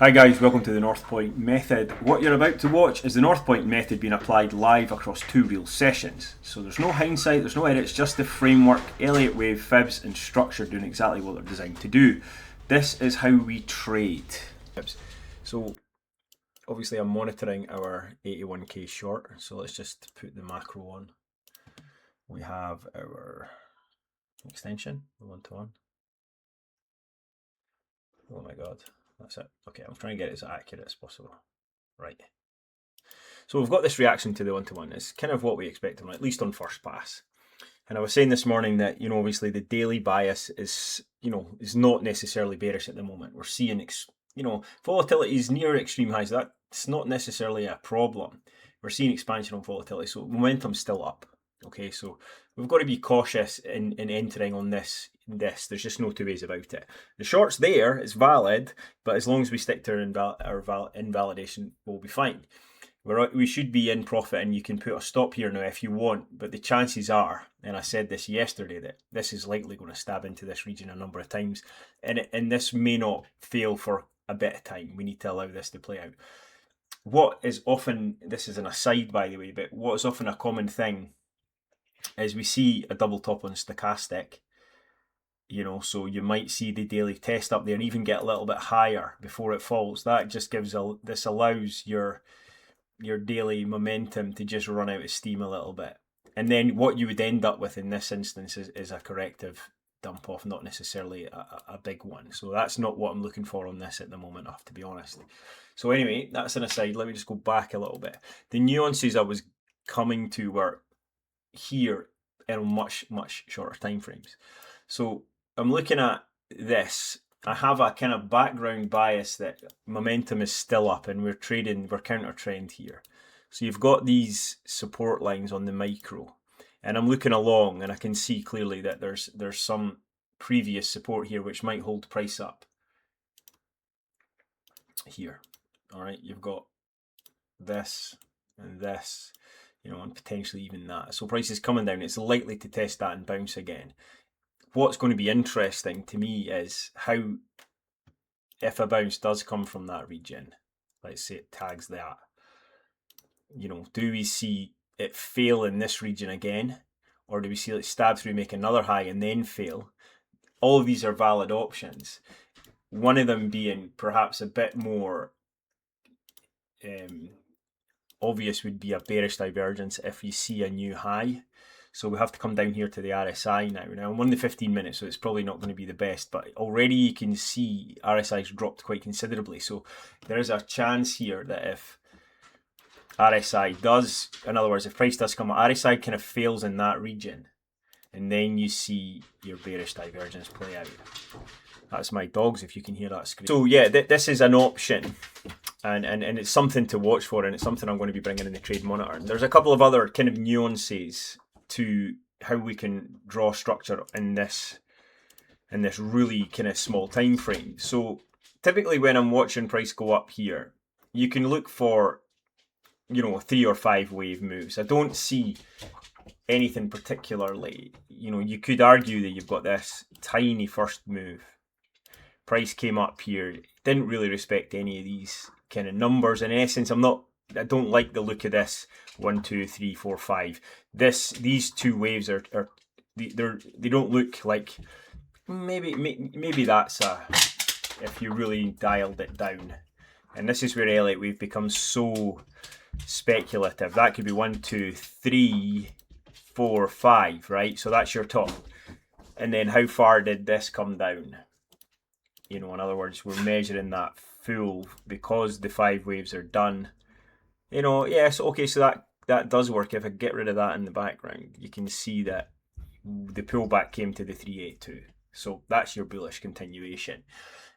Hi guys, welcome to the Northpoint method. What you're about to watch is the Northpoint method being applied live across two real sessions. So there's no hindsight, there's no edits, just the framework, Elliott wave, fibs and structure doing exactly what they're designed to do. This is how we trade. So obviously I'm monitoring our 81k short, so let's just put the macro on. We have our extension, the one-to-one. Oh my god. That's it. Okay, I'm trying to get it as accurate as possible. Right. So we've got this reaction to the one-to-one. It's kind of what we expected, at least on first pass. And I was saying this morning that, obviously the daily bias is not necessarily bearish at the moment. We're seeing, volatility is near extreme highs. That's not necessarily a problem. We're seeing expansion on volatility, so momentum's still up. Okay, so we've got to be cautious in entering on this. There's just no two ways about it. The short's there, it's valid, but as long as we stick to our invalidation, we'll be fine. We should be in profit, and you can put a stop here now if you want, but the chances are, and I said this yesterday, that this is likely going to stab into this region a number of times, and this may not fail for a bit of time. We need to allow this to play out. What is often, this is an aside by the way, but what is often a common thing is we see a double top on stochastic, so you might see the daily test up there and even get a little bit higher before it falls. That just this allows your daily momentum to just run out of steam a little bit. And then what you would end up with in this instance is a corrective dump off, not necessarily a big one. So that's not what I'm looking for on this at the moment, I have to be honest. So anyway, that's an aside. Let me just go back a little bit. The nuances I was coming to were here in much shorter time frames. So I'm looking at this. I have a kind of background bias that momentum is still up and we're counter trend here. So you've got these support lines on the micro, and I'm looking along and I can see clearly that there's some previous support here which might hold price up here. All right, you've got this and this, and potentially even that. So price is coming down. It's likely to test that and bounce again. What's going to be interesting to me is how, if a bounce does come from that region, let's say it tags that, do we see it fail in this region again? Or do we see it stab through, make another high and then fail? All of these are valid options. One of them being perhaps a bit more obvious would be a bearish divergence if you see a new high. So we have to come down here to the RSI now. Now I'm on the 15 minutes, so it's probably not going to be the best, but already you can see RSI's dropped quite considerably. So there is a chance here that if RSI does, in other words, if price does come up, RSI kind of fails in that region, and then you see your bearish divergence play out. That's my dogs, if you can hear that scream. So yeah, this is an option, and it's something to watch for, and it's something I'm going to be bringing in the trade monitor. And there's a couple of other kind of nuances to how we can draw structure in this really kind of small time frame. So typically when I'm watching price go up here, you can look for 3 or 5 wave moves. I don't see anything particularly. You could argue that you've got this tiny first move. Price came up here, didn't really respect any of these kind of numbers. In essence, I don't like the look of this 1, 2, 3, 4, 5. These two waves they don't look like, maybe that's if you really dialed it down. And this is where Elliott wave becomes so speculative. That could be 1, 2, 3, 4, 5, right? So that's your top. And then how far did this come down? In other words, we're measuring that full because the 5 waves are done. Yes, okay, so that does work. If I get rid of that in the background, you can see that the pullback came to the 382. So that's your bullish continuation.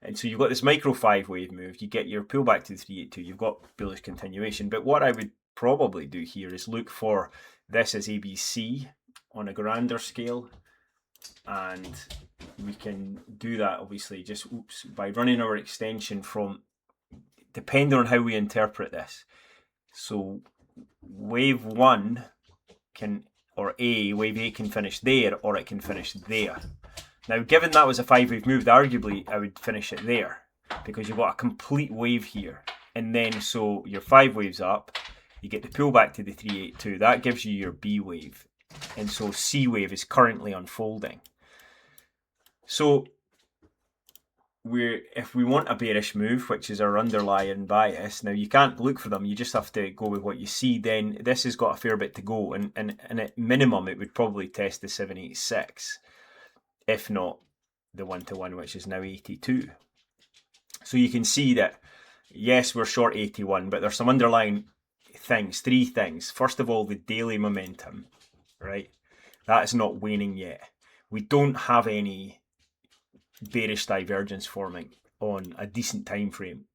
And so you've got this micro 5 wave move, you get your pullback to the 382, you've got bullish continuation. But what I would probably do here is look for this as ABC on a grander scale, and we can do that obviously just by running our extension from, depending on how we interpret this. So wave 1 wave A can finish there, or it can finish there. Now, given that was a 5 wave move, arguably I would finish it there. because you've got a complete wave here. And then so your 5 waves up, you get the pullback to the 382. That gives you your B wave. And so C wave is currently unfolding. So if we want a bearish move, which is our underlying bias, now you can't look for them, you just have to go with what you see, then this has got a fair bit to go, and at minimum it would probably test the 786, if not the 1-to-1, which is now 82. So you can see that, yes, we're short 81, but there's some underlying things, 3 things. First of all, the daily momentum, right? That is not waning yet. We don't have any bearish divergence forming on a decent time frame.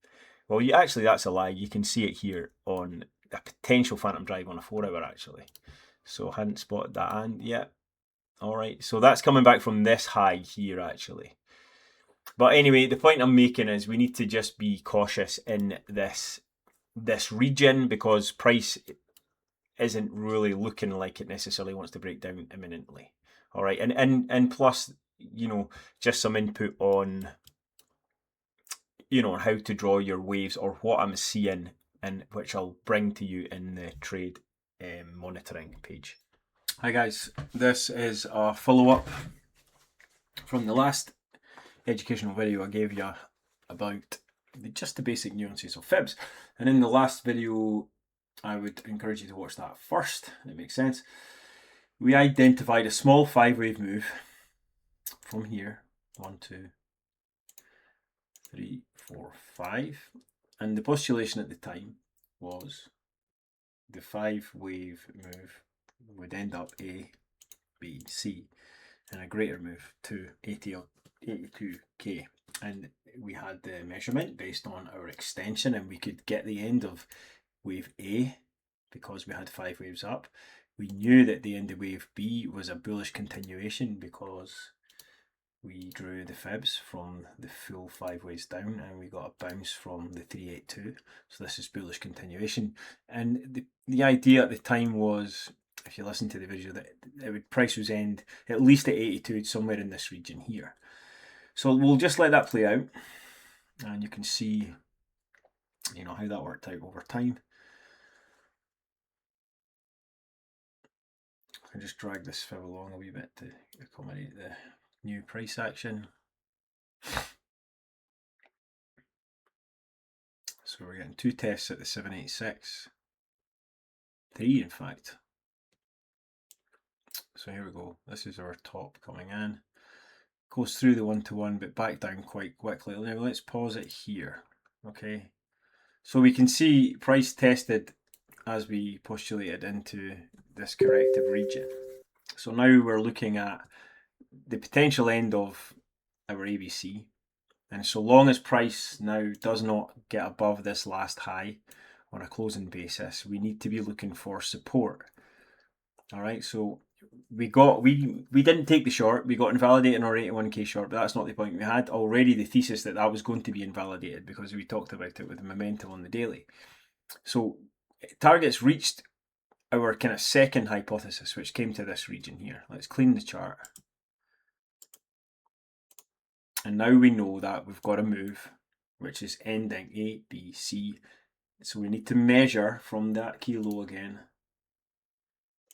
Well, actually, that's a lie. You can see it here on a potential phantom drive on a 4-hour, actually. So I hadn't spotted that and yet. All right, so that's coming back from this high here, actually. But anyway, the point I'm making is we need to just be cautious in this region, because price isn't really looking like it necessarily wants to break down imminently. All right, and plus, you know, just some input on, you know, how to draw your waves or what I'm seeing, and which I'll bring to you in the trade monitoring page. Hi guys, this is a follow-up from the last educational video I gave you about just the basic nuances of fibs, and in the last video I would encourage you to watch that first. It makes sense. We identified a small 5-wave move from here, 1, 2, 3, 4, 5, and the postulation at the time was the 5-wave move would end up A, B, C, and a greater move to 82K. And we had the measurement based on our extension, and we could get the end of wave A because we had 5 waves up. We knew that the end of wave B was a bullish continuation because we drew the fibs from the full 5 waves down, and we got a bounce from the 382. So this is bullish continuation. And the idea at the time was, if you listen to the video, that price would end at least at 82, somewhere in this region here. So we'll just let that play out, and you can see, you know, how that worked out over time. I just drag this fib along a wee bit to accommodate the new price action. So we're getting 2 tests at the 786, 3 in fact. So here we go. This is our top coming in. Goes through the 1-to-1, but back down quite quickly. Now let's pause it here. Okay. So we can see price tested as we postulated into this corrective region. So now we're looking at the potential end of our ABC. And so long as price now does not get above this last high on a closing basis, we need to be looking for support. All right, so we didn't take the short. We got invalidated in our 81K short, but that's not the point. We had already the thesis that that was going to be invalidated because we talked about it with the momentum on the daily. So targets reached our kind of second hypothesis, which came to this region here. Let's clean the chart. And now we know that we've got a move which is ending A, B, C. So we need to measure from that key low again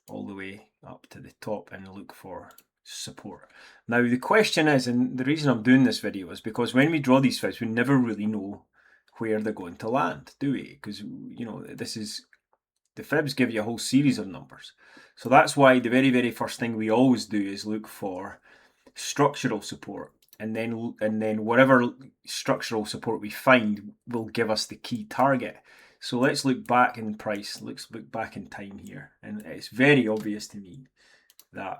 all the way up to the top and look for support. Now the question is, and the reason I'm doing this video is because when we draw these fibs, we never really know where they're going to land, do we? Because, you know, this is, the fibs give you a whole series of numbers. So that's why the very, very first thing we always do is look for structural support. And then whatever structural support we find will give us the key target. So let's look back in price, let's look back in time here. And it's very obvious to me that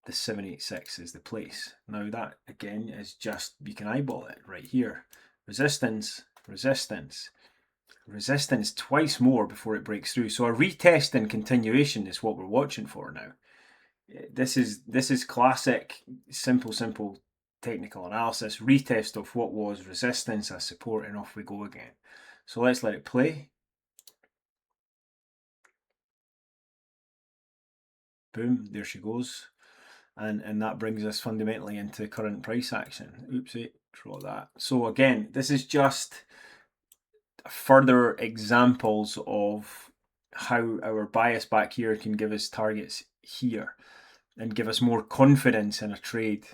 the 786 is the place. Now that again is just, you can eyeball it right here. Resistance, resistance, resistance twice more before it breaks through. So a retest and continuation is what we're watching for now. This is classic, simple technical analysis, retest of what was resistance as support, and off we go again. So let's let it play. Boom, there she goes. And that brings us fundamentally into current price action. Oopsie, Draw that. So again, this is just further examples of how our bias back here can give us targets here and give us more confidence in a trade,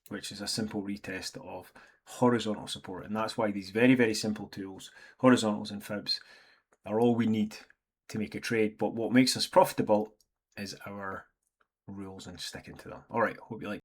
which is a simple retest of horizontal support. And that's why these very, very simple tools, horizontals and fibs, are all we need to make a trade. But what makes us profitable is our rules and sticking to them. All right, hope you like